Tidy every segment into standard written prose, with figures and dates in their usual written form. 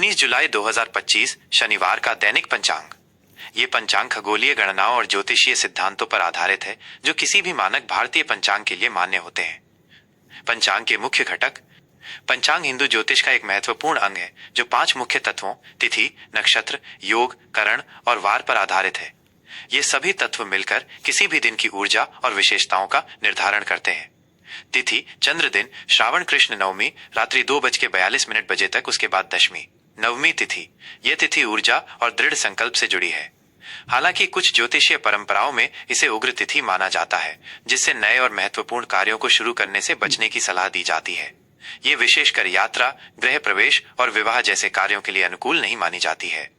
19 जुलाई 2025 शनिवार का दैनिक पंचांग। ये पंचांग खगोलीय गणनाओं और ज्योतिषीय सिद्धांतों पर आधारित है जो किसी भी मानक भारतीय पंचांग के लिए मान्य होते हैं। पंचांग के मुख्य घटक। पंचांग हिंदू ज्योतिष का एक महत्वपूर्ण अंग है जो 5 मुख्य तत्वों तिथि, नक्षत्र, योग, करण और वार पर आधारित है। ये सभी तत्व मिलकर किसी भी दिन की ऊर्जा और विशेषताओं का निर्धारण करते हैं। तिथि चंद्र दिन श्रावण कृष्ण नवमी रात्रि 2:42 बजे तक, उसके बाद दशमी नवमी तिथि। यह तिथि ऊर्जा और दृढ़ संकल्प से जुड़ी है। हालांकि कुछ ज्योतिषीय परंपराओं में इसे उग्र तिथि माना जाता है, जिससे नए और महत्वपूर्ण कार्यों को शुरू करने से बचने की सलाह दी जाती है। ये विशेषकर यात्रा, गृह प्रवेश और विवाह जैसे कार्यों के लिए अनुकूल नहीं मानी जाती है।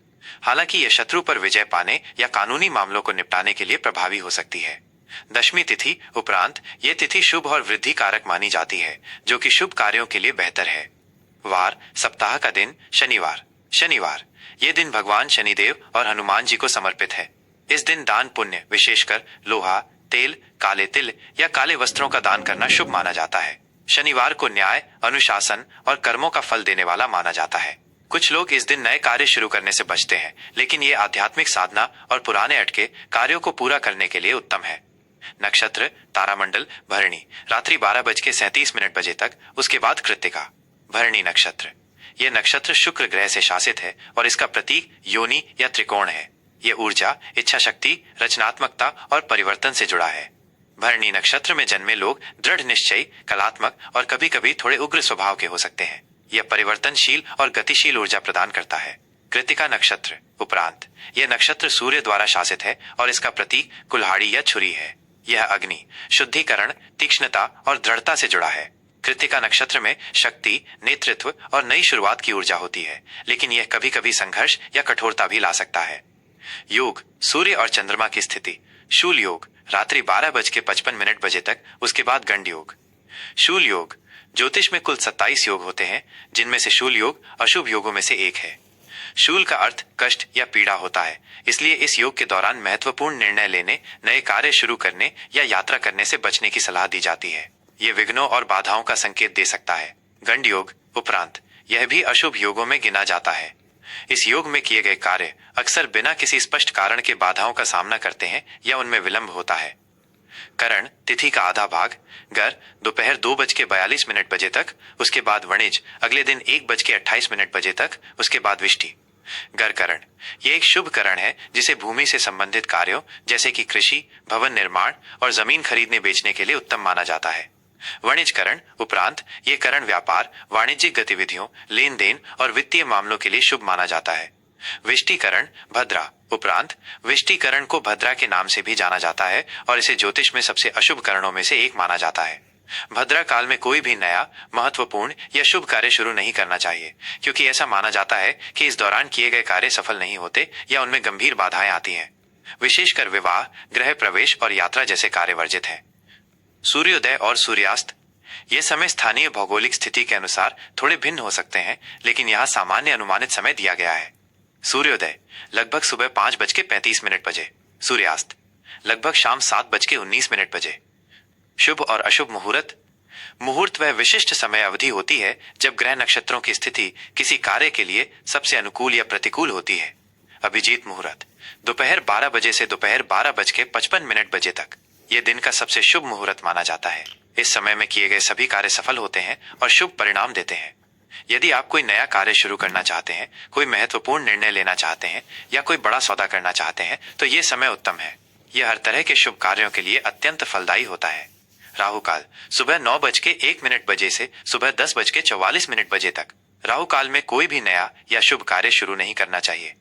हालांकि यह शत्रु पर विजय पाने या कानूनी मामलों को निपटाने के लिए प्रभावी हो सकती है। दशमी तिथि उपरांत ये तिथि शुभ और वृद्धि कारक मानी जाती है, जो कि शुभ कार्यों के लिए बेहतर है। वार सप्ताह का दिन शनिवार। शनिवार ये दिन भगवान शनिदेव और हनुमान जी को समर्पित है। इस दिन दान पुण्य, विशेषकर लोहा, तेल, काले तिल या काले वस्त्रों का दान करना शुभ माना जाता है। शनिवार को न्याय, अनुशासन और कर्मों का फल देने वाला माना जाता है। कुछ लोग इस दिन नए कार्य शुरू करने से बचते हैं, लेकिन ये आध्यात्मिक साधना और पुराने अटके कार्यों को पूरा करने के लिए उत्तम है। नक्षत्र तारामंडल भरणी रात्रि 12:37 बजे तक, उसके बाद कृत्तिका। भरणी नक्षत्र यह नक्षत्र शुक्र ग्रह से शासित है और इसका प्रतीक योनि या त्रिकोण है। यह ऊर्जा, इच्छा शक्ति, रचनात्मकता और परिवर्तन से जुड़ा है। भरणी नक्षत्र में जन्मे लोग दृढ़ निश्चयी, कलात्मक और कभी कभी थोड़े उग्र स्वभाव के हो सकते हैं। यह परिवर्तनशील और गतिशील ऊर्जा प्रदान करता है। कृत्तिका नक्षत्र उपरांत यह नक्षत्र सूर्य द्वारा शासित है और इसका प्रतीक कुल्हाड़ी या छुरी है। यह अग्नि, शुद्धिकरण, तीक्ष्णता और दृढ़ता से जुड़ा है। कृत्तिका नक्षत्र में शक्ति, नेतृत्व और नई शुरुआत की ऊर्जा होती है, लेकिन यह कभी कभी संघर्ष या कठोरता भी ला सकता है। योग सूर्य और चंद्रमा की स्थिति। शूल योग रात्रि 12:55 बजे तक, उसके बाद गंड योग। शूल योग ज्योतिष में कुल 27 योग होते हैं, जिनमें से शूल योग अशुभ योगों में से एक है। शूल का अर्थ कष्ट या पीड़ा होता है, इसलिए इस योग के दौरान महत्वपूर्ण निर्णय लेने, नए कार्य शुरू करने या यात्रा करने से बचने की सलाह दी जाती है। ये विघ्नों और बाधाओं का संकेत दे सकता है। गंड योग उपरांत यह भी अशुभ योगों में गिना जाता है। इस योग में किए गए कार्य अक्सर बिना किसी स्पष्ट कारण के बाधाओं का सामना करते हैं या उनमें विलंब होता है। करण तिथि का आधा भाग गर दोपहर 2:42 बजे तक, उसके बाद वणिज अगले दिन 1:28 बजे तक, उसके बाद विष्टि। गर करण यह एक शुभ करण है जिसे भूमि से संबंधित कार्यों जैसे कि कृषि, भवन निर्माण और जमीन खरीदने बेचने के लिए उत्तम माना जाता है। वणिज करण उपरांत ये करण व्यापार, वाणिज्यिक गतिविधियों, लेन देन और वित्तीय मामलों के लिए शुभ माना जाता है। विष्टिकरण भद्रा उपरांत विष्टिकरण को भद्रा के नाम से भी जाना जाता है और इसे ज्योतिष में सबसे अशुभ करणों में से एक माना जाता है। भद्रा काल में कोई भी नया, महत्वपूर्ण या शुभ कार्य शुरू नहीं करना चाहिए, क्योंकि ऐसा माना जाता है कि इस दौरान किए गए कार्य सफल नहीं होते या उनमें गंभीर बाधाएं आती हैं। विशेषकर विवाह, गृह प्रवेश और यात्रा जैसे कार्य वर्जित हैं। सूर्योदय और सूर्यास्त ये समय स्थानीय भौगोलिक स्थिति के अनुसार थोड़े भिन्न हो सकते हैं, लेकिन यहाँ सामान्य अनुमानित समय दिया गया है। सूर्योदय लगभग सुबह 5:35 बजे। सूर्यास्त लगभग शाम 7:19 बजे। शुभ और अशुभ मुहूर्त। मुहूर्त वह विशिष्ट समय अवधि होती है जब ग्रह नक्षत्रों की स्थिति किसी कार्य के लिए सबसे अनुकूल या प्रतिकूल होती है। अभिजीत मुहूर्त दोपहर 12 बजे से दोपहर 12:55 बजे तक, यह दिन का सबसे शुभ मुहूर्त माना जाता है। इस समय में किए गए सभी कार्य सफल होते हैं और शुभ परिणाम देते हैं। यदि आप कोई नया कार्य शुरू करना चाहते हैं, कोई महत्वपूर्ण निर्णय लेना चाहते हैं या कोई बड़ा सौदा करना चाहते हैं, तो ये समय उत्तम है। यह हर तरह के शुभ कार्यों के लिए अत्यंत फलदायी होता है। राहु काल सुबह 9:01 बजे से सुबह 10:44 बजे तक। राहु काल में कोई भी नया या शुभ कार्य शुरू नहीं करना चाहिए।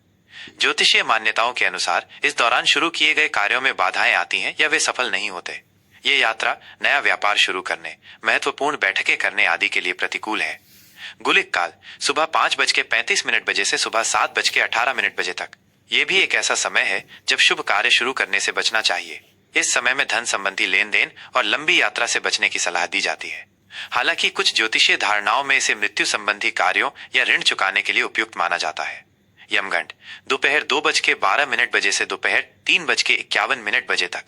ज्योतिषीय मान्यताओं के अनुसार इस दौरान शुरू किए गए कार्यों में बाधाएं आती हैं या वे सफल नहीं होते। ये यात्रा, नया व्यापार शुरू करने, महत्वपूर्ण बैठकें करने आदि के लिए प्रतिकूल है। गुलिक काल सुबह 5:35 बजे से सुबह 7:18 बजे तक। ये भी एक ऐसा समय है जब शुभ कार्य शुरू करने से बचना चाहिए। इस समय में धन संबंधी लेन देन और लंबी यात्रा से बचने की सलाह दी जाती है। हालांकि कुछ ज्योतिषीय धारणाओं में इसे मृत्यु संबंधी कार्यों या ऋण चुकाने के लिए उपयुक्त माना जाता है। यमगंड दोपहर 2:12 बजे से दोपहर 3:51 बजे तक।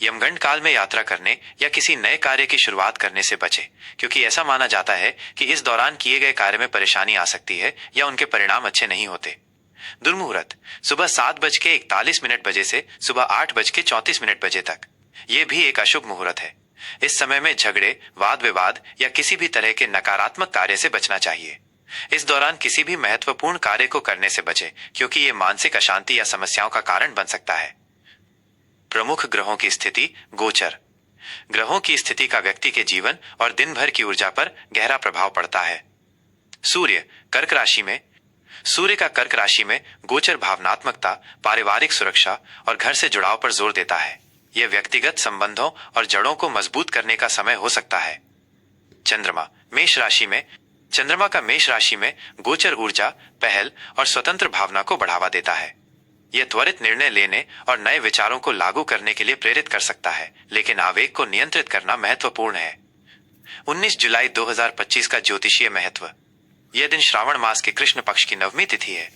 यमगंड काल में यात्रा करने या किसी नए कार्य की शुरुआत करने से बचें, क्योंकि ऐसा माना जाता है कि इस दौरान किए गए कार्य में परेशानी आ सकती है या उनके परिणाम अच्छे नहीं होते। दुर्मुहूर्त सुबह 7:41 बजे से सुबह 8:34 बजे तक। ये भी एक अशुभ मुहूर्त है। इस समय में झगड़े, वाद विवाद या किसी भी तरह के नकारात्मक कार्य से बचना चाहिए। इस दौरान किसी भी महत्वपूर्ण कार्य को करने से बचें, क्योंकि ये मानसिक अशांति या समस्याओं का कारण बन सकता है। प्रमुख ग्रहों की स्थिति। गोचर ग्रहों की स्थिति का व्यक्ति के जीवन और दिन भर की ऊर्जा पर गहरा प्रभाव पड़ता है। सूर्य कर्क राशि में। सूर्य का कर्क राशि में गोचर भावनात्मकता, पारिवारिक सुरक्षा और घर से जुड़ाव पर जोर देता है। यह व्यक्तिगत संबंधों और जड़ों को मजबूत करने का समय हो सकता है। चंद्रमा मेष राशि में। चंद्रमा का मेष राशि में गोचर ऊर्जा, पहल और स्वतंत्र भावना को बढ़ावा देता है। यह त्वरित निर्णय लेने और नए विचारों को लागू करने के लिए प्रेरित कर सकता है, लेकिन आवेग को नियंत्रित करना महत्वपूर्ण है। 19 जुलाई 2025 का ज्योतिषीय महत्व। यह दिन श्रावण मास के कृष्ण पक्ष की नवमी तिथि है।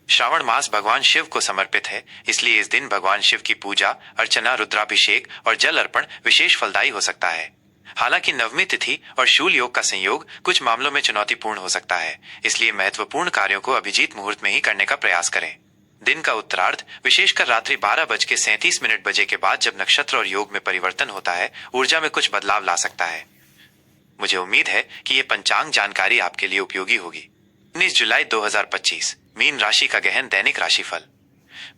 श्रावण मास भगवान शिव को समर्पित है, इसलिए इस दिन भगवान शिव की पूजा अर्चना, रुद्राभिषेक और जल अर्पण विशेष फलदायी हो सकता है। हालांकि नवमी तिथि और शूल योग का संयोग कुछ मामलों में चुनौतीपूर्ण हो सकता है, इसलिए महत्वपूर्ण कार्यों को अभिजीत मुहूर्त में ही करने का प्रयास करें। दिन का उत्तरार्ध, विशेषकर रात्रि 12:37 बजे के बाद, जब नक्षत्र और योग में परिवर्तन होता है, ऊर्जा में कुछ बदलाव ला सकता है। मुझे उम्मीद है कि ये पंचांग जानकारी आपके लिए उपयोगी होगी। 19 जुलाई 2025 मीन राशि का गहन दैनिक राशिफल।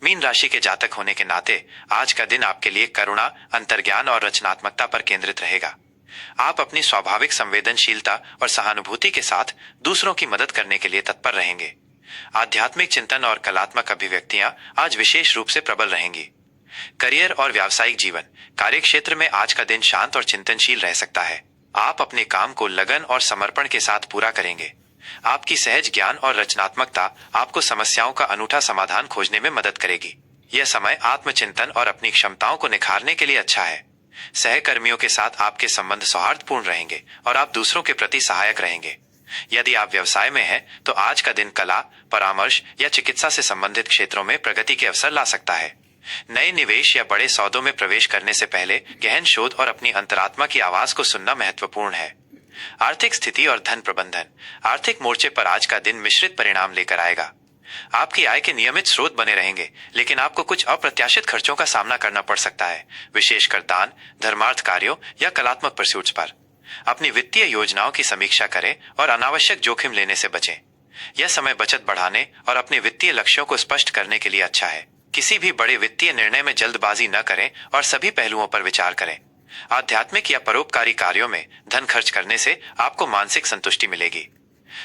मीन राशि के जातक होने के नाते आज का दिन आपके लिए करुणा, अंतर्ज्ञान और रचनात्मकता पर केंद्रित रहेगा। आप अपनी स्वाभाविक संवेदनशीलता और सहानुभूति के साथ दूसरों की मदद करने के लिए तत्पर रहेंगे। आध्यात्मिक चिंतन और कलात्मक अभिव्यक्तियां आज विशेष रूप से प्रबल रहेंगी। करियर और व्यावसायिक जीवन। कार्यक्षेत्र में आज का दिन शांत और चिंतनशील रह सकता है। आप अपने काम को लगन और समर्पण के साथ पूरा करेंगे। आपकी सहज ज्ञान और रचनात्मकता आपको समस्याओं का अनूठा समाधान खोजने में मदद करेगी। यह समय आत्मचिंतन और अपनी क्षमताओं को निखारने के लिए अच्छा है। सहकर्मियों के साथ आपके संबंध सौहार्दपूर्ण रहेंगे और आप दूसरों के प्रति सहायक रहेंगे। यदि आप व्यवसाय में हैं, तो आज का दिन कला, परामर्श या चिकित्सा से संबंधित क्षेत्रों में प्रगति के अवसर ला सकता है। नए निवेश या बड़े सौदों में प्रवेश करने से पहले गहन शोध और अपनी अंतरात्मा की आवाज को सुनना महत्वपूर्ण है। आर्थिक स्थिति और धन प्रबंधन। आर्थिक मोर्चे पर आज का दिन मिश्रित परिणाम लेकर आएगा। आपकी आय के नियमित स्रोत बने रहेंगे, लेकिन आपको कुछ अप्रत्याशित खर्चों का सामना करना पड़ सकता है, विशेषकर दान, धर्मार्थ कार्यों या कलात्मक परस्यूट्स पर। अपनी वित्तीय योजनाओं की समीक्षा करें और अनावश्यक जोखिम लेने से बचें। यह समय बचत बढ़ाने और अपने वित्तीय लक्ष्यों को स्पष्ट करने के लिए अच्छा है। किसी भी बड़े वित्तीय निर्णय में जल्दबाजी न करें और सभी पहलुओं पर विचार करें। आध्यात्मिक या परोपकारी कार्यों में धन खर्च करने से आपको मानसिक संतुष्टि मिलेगी।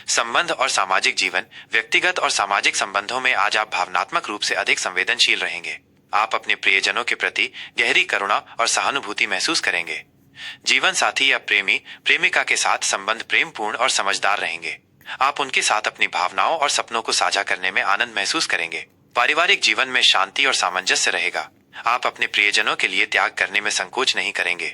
संबंध और सामाजिक जीवन। व्यक्तिगत और सामाजिक संबंधों में आज आप भावनात्मक रूप से अधिक संवेदनशील रहेंगे। आप अपने प्रियजनों के प्रति गहरी करुणा और सहानुभूति महसूस करेंगे। जीवन साथी या प्रेमी प्रेमिका के साथ संबंध प्रेमपूर्ण और समझदार रहेंगे। आप उनके साथ अपनी भावनाओं और सपनों को साझा करने में आनंद महसूस करेंगे। पारिवारिक जीवन में शांति और सामंजस्य रहेगा। आप अपने प्रियजनों के लिए त्याग करने में संकोच नहीं करेंगे।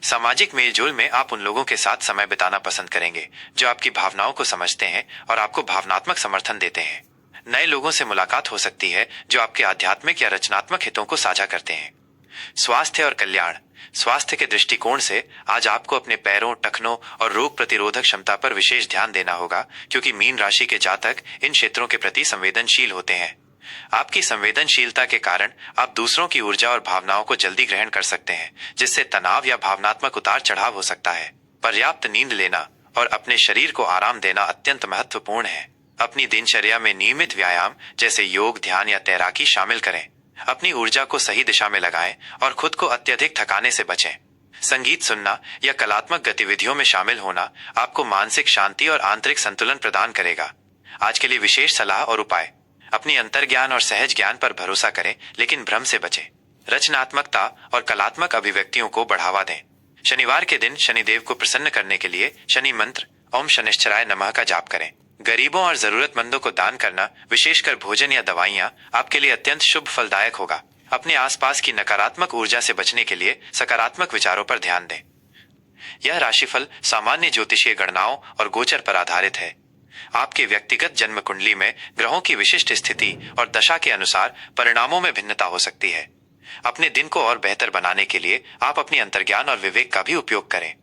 सामाजिक मेलजोल में आप उन लोगों के साथ समय बिताना पसंद करेंगे जो आपकी भावनाओं को समझते हैं और आपको भावनात्मक समर्थन देते हैं। नए लोगों से मुलाकात हो सकती है जो आपके आध्यात्मिक या रचनात्मक हितों को साझा करते हैं। स्वास्थ्य और कल्याण। स्वास्थ्य के दृष्टिकोण से आज आपको अपने पैरों, टखनों और रोग प्रतिरोधक क्षमता पर विशेष ध्यान देना होगा, क्योंकि मीन राशि के जातक इन क्षेत्रों के प्रति संवेदनशील होते हैं। आपकी संवेदनशीलता के कारण आप दूसरों की ऊर्जा और भावनाओं को जल्दी ग्रहण कर सकते हैं, जिससे तनाव या भावनात्मक उतार चढ़ाव हो सकता है। पर्याप्त नींद लेना और अपने शरीर को आराम देना अत्यंत महत्वपूर्ण है। अपनी दिनचर्या में नियमित व्यायाम जैसे योग, ध्यान या तैराकी शामिल करें। अपनी ऊर्जा को सही दिशा में लगाएं और खुद को अत्यधिक थकाने से बचें। संगीत सुनना या कलात्मक गतिविधियों में शामिल होना आपको मानसिक शांति और आंतरिक संतुलन प्रदान करेगा। आज के लिए विशेष सलाह और उपाय। अपनी अंतर्ज्ञान और सहज ज्ञान पर भरोसा करें, लेकिन भ्रम से बचें। रचनात्मकता और कलात्मक अभिव्यक्तियों को बढ़ावा दें। शनिवार के दिन शनिदेव को प्रसन्न करने के लिए शनि मंत्र ओम शनिश्चराय नमः का जाप करें। गरीबों और जरूरतमंदों को दान करना, विशेषकर भोजन या दवाइयां, आपके लिए अत्यंत शुभ फलदायक होगा। अपने आसपास की नकारात्मक ऊर्जा से बचने के लिए सकारात्मक विचारों पर ध्यान दें। यह राशिफल सामान्य ज्योतिषीय गणनाओं और गोचर पर आधारित है। आपके व्यक्तिगत जन्म कुंडली में ग्रहों की विशिष्ट स्थिति और दशा के अनुसार परिणामों में भिन्नता हो सकती है। अपने दिन को और बेहतर बनाने के लिए आप अपनी अंतर्ज्ञान और विवेक का भी उपयोग करें।